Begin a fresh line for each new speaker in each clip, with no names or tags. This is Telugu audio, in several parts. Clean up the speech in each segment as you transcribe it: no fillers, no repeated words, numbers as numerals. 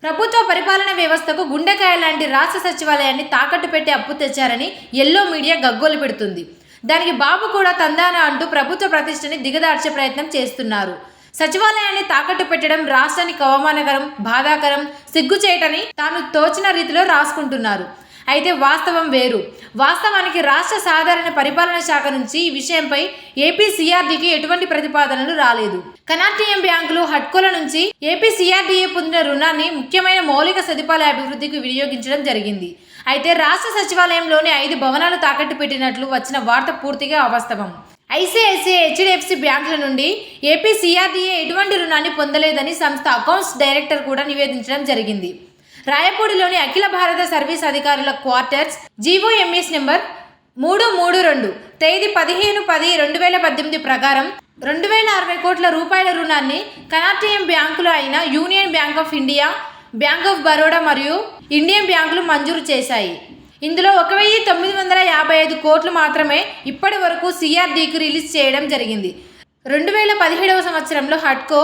ప్రభుత్వ పరిపాలన వ్యవస్థకు గుండెకాయ లాంటి రాష్ట్ర సచివాలయాన్ని తాకట్టు పెట్టి అప్పు తెచ్చారని ఎల్లో మీడియా గగ్గోలు పెడుతుంది. దానికి బాబు కూడా తందాన అంటూ ప్రభుత్వ ప్రతిష్టని దిగదార్చే ప్రయత్నం చేస్తున్నారు. సచివాలయాన్ని తాకట్టు పెట్టడం రాష్ట్రానికి అవమానకరం, బాధాకరం, సిగ్గుచేటని తాను తోచిన రీతిలో రాసుకుంటున్నారు. అయితే వాస్తవం వేరు. వాస్తవానికి రాష్ట్ర సాధారణ పరిపాలన శాఖ నుంచి ఈ విషయంపై ఏపీ సీఆర్డీకి ఎటువంటి ప్రతిపాదనలు రాలేదు. కనార్టీఎం బ్యాంకులు, హడ్కోల నుంచి ఏపీ సీఆర్డీఏ పొందిన రుణాన్ని ముఖ్యమైన మౌలిక సదుపాయాల అభివృద్ధికి వినియోగించడం జరిగింది. అయితే రాష్ట్ర సచివాలయంలోని 5 భవనాలు తాకట్టు పెట్టినట్లు వచ్చిన వార్త పూర్తిగా అవాస్తవం. ఐసీఐసీఐ, హెచ్డీఎఫ్సీ బ్యాంకుల నుండి ఏపీ సీఆర్డీఏ ఎటువంటి రుణాన్ని పొందలేదని సంస్థ అకౌంట్స్ డైరెక్టర్ కూడా నివేదించడం జరిగింది. రాయపూడిలోని అఖిల భారత సర్వీస్ అధికారుల క్వార్టర్స్ జీవోఎంఎస్ నెంబర్ 332 తేదీ 15/10/2018 ప్రకారం 2060 కోట్ల రూపాయల రుణాన్ని కనార్టీఎం బ్యాంకులు అయిన union bank of India, bank of Baroda మరియు ఇండియన్ బ్యాంకులు మంజూరు చేశాయి. ఇందులో 1955 కోట్లు మాత్రమే ఇప్పటి వరకు సీఆర్డీకి రిలీజ్ చేయడం జరిగింది. 2017వ సంవత్సరంలో హడ్కో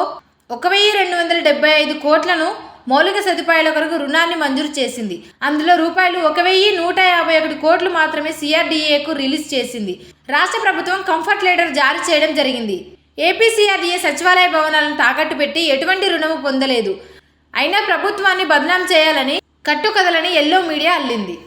1275 కోట్లను మౌలిక సదుపాయాల కొరకు రుణాన్ని మంజూరు చేసింది. అందులో రూపాయలు 1151 కోట్లు మాత్రమే సీఆర్డీఏకు రిలీజ్ చేసింది. రాష్ట్ర ప్రభుత్వం కంఫర్ట్ లెటర్ జారీ చేయడం జరిగింది. ఏపీ సీఆర్డీఏ సచివాలయ భవనాలను తాకట్టు పెట్టి ఎటువంటి రుణము పొందలేదు. అయినా ప్రభుత్వాన్ని బదనాం చేయాలని కట్టుకథలని ఎల్లో మీడియా అల్లింది.